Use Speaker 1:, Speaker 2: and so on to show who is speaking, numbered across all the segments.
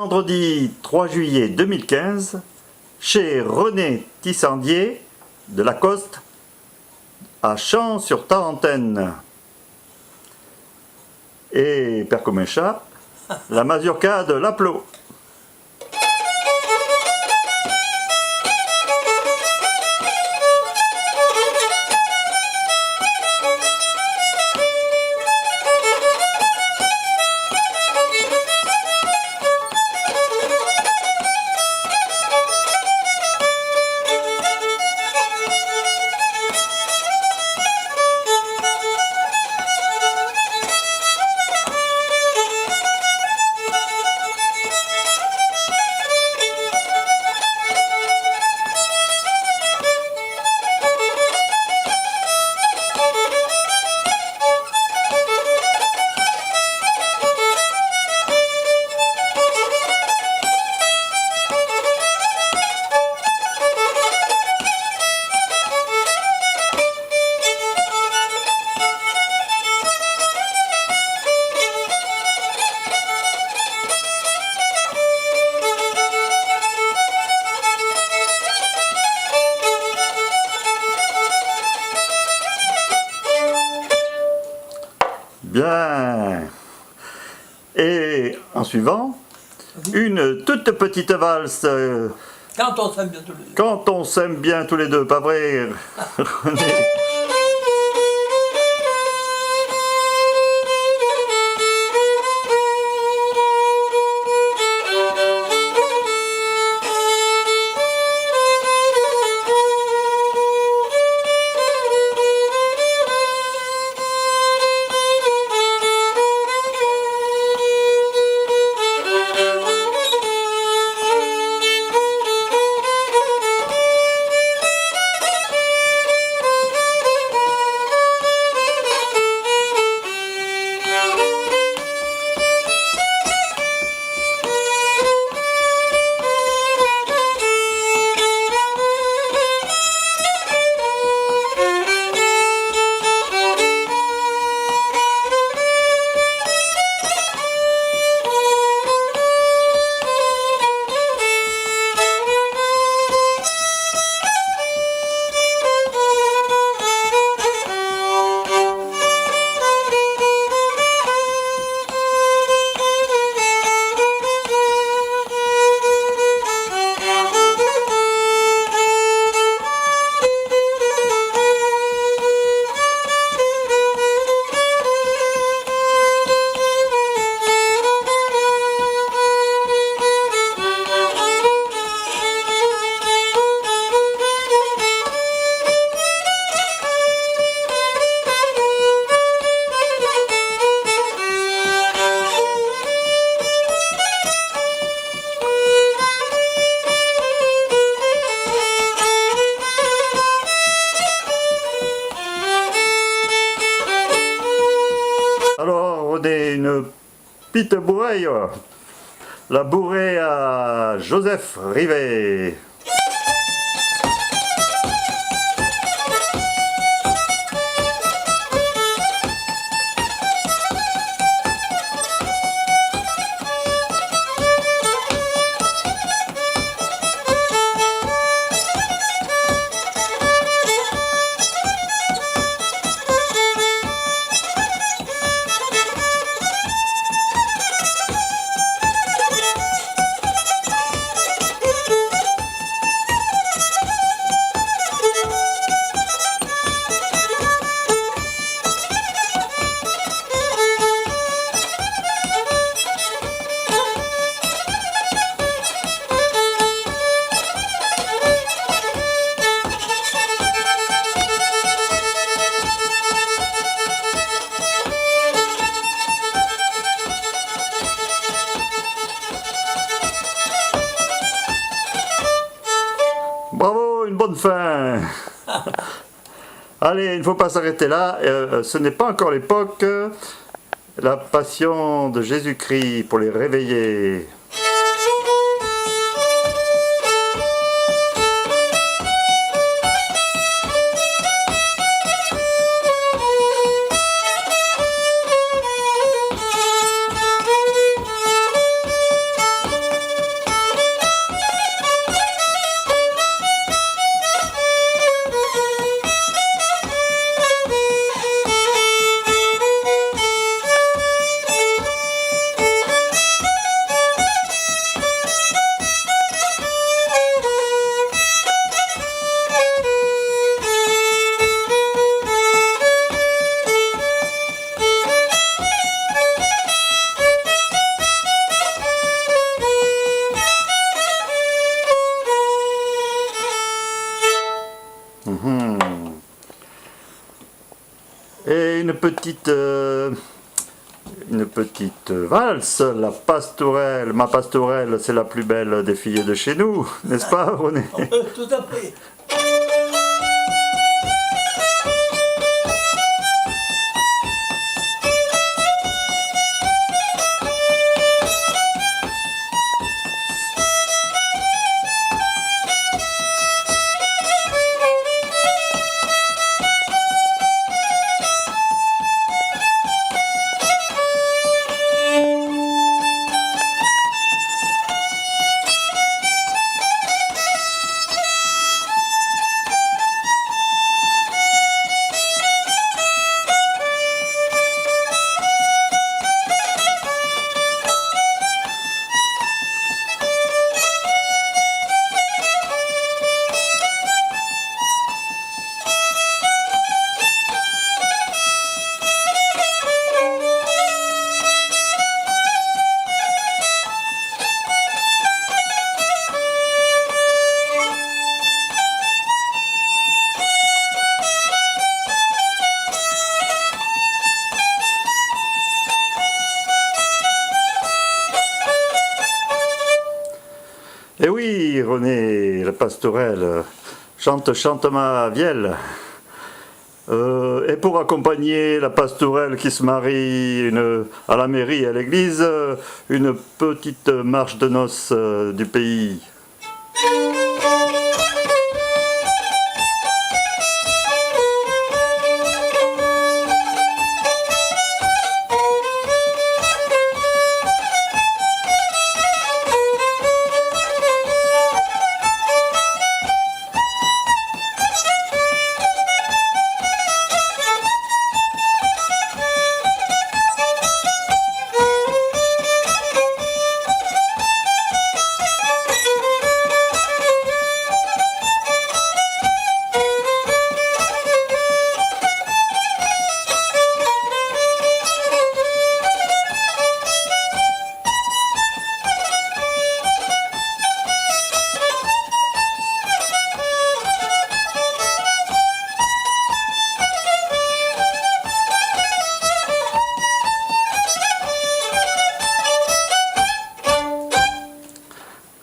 Speaker 1: Vendredi 3 juillet 2015, chez René Tissandier de Lacoste, à Champs-sur-Tarentaine. Et Père Coméchat, la mazurka de l'Aplot. Bien. Et en suivant, une toute petite valse.
Speaker 2: Quand on s'aime bien tous les deux.
Speaker 1: Quand on s'aime bien tous les deux, pas vrai, René? Alors, on est une petite bourreille, la bourrée à Joseph Rivet. Bravo, une bonne fin. Allez, il ne faut pas s'arrêter là. Ce n'est pas encore l'époque. La passion de Jésus-Christ pour les réveiller. et une petite valse, la pastourelle. Ma pastourelle, c'est la plus belle des filles de chez nous, n'est-ce pas, René?
Speaker 2: Tout à fait.
Speaker 1: Eh oui, René, la pastourelle, chante, chante ma vielle. Et pour accompagner la pastourelle qui se marie à la mairie et à l'église, une petite marche de noces du pays.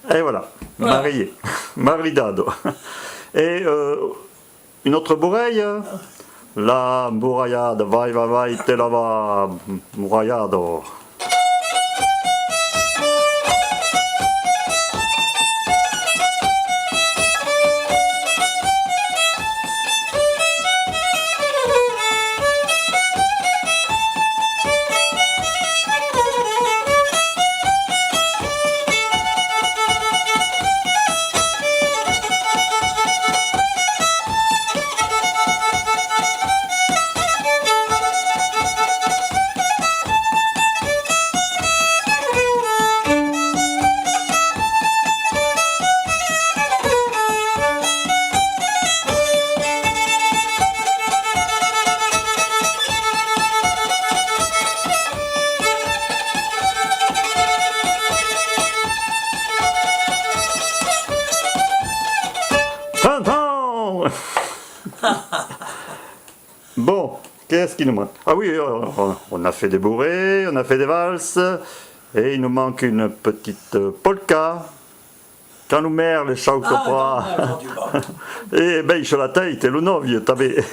Speaker 1: Et voilà, marié, maridado. Et une autre bourreille, la bourrayade, vai vai vai, te la va, bourrayado. Bon, qu'est-ce qu'il nous manque? Ah oui, on a fait des bourrées, on a fait des valses, et il nous manque une petite polka. Quand nous mère le sciautopra, e beh, ce la tête, lo novio, t'avais.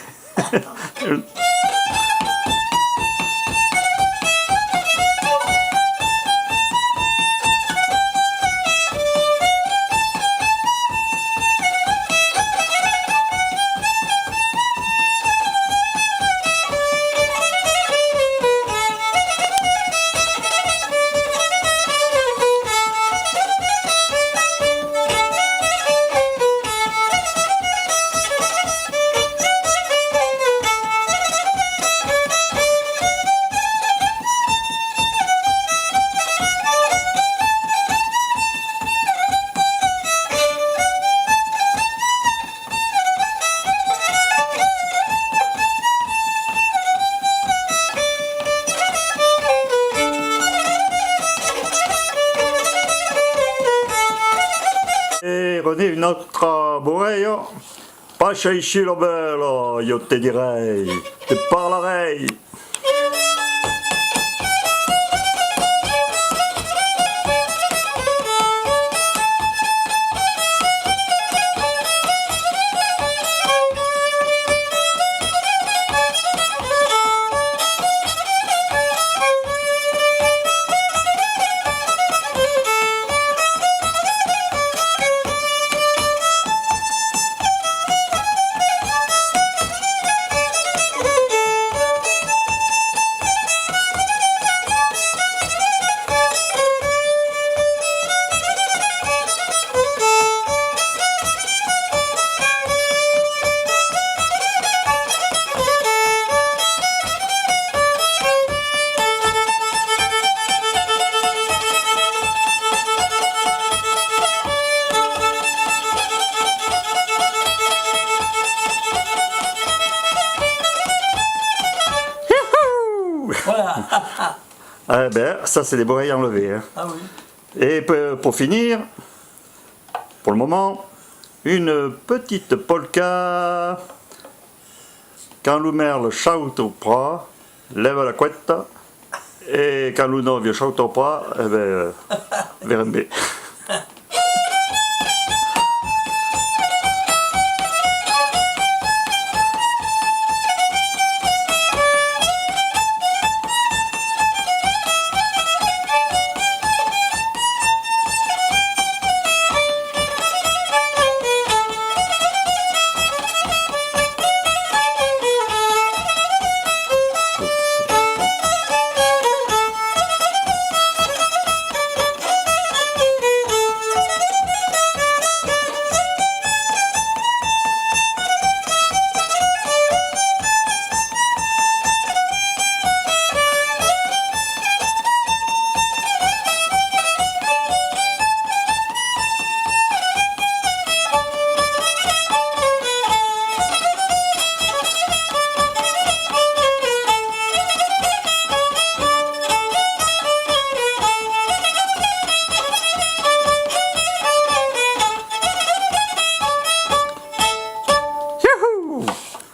Speaker 1: Et René, une autre bourreille, Pascia ici lo bello, io te direi, te parlerei.
Speaker 2: Voilà.
Speaker 1: Eh ben, ça c'est des oreilles enlevées. Hein.
Speaker 2: Ah oui.
Speaker 1: Et pour finir, pour le moment, une petite polka. Quand l'umerle chante au pras, lève la couette. Et quand l'unovio chante au pras, eh ben, verrembe.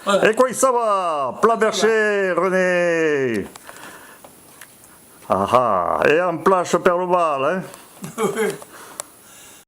Speaker 2: Voilà.
Speaker 1: Et quoi ça va? Plat bercher, René. Ah ah. Et en plage per le bal, hein?
Speaker 2: Oui.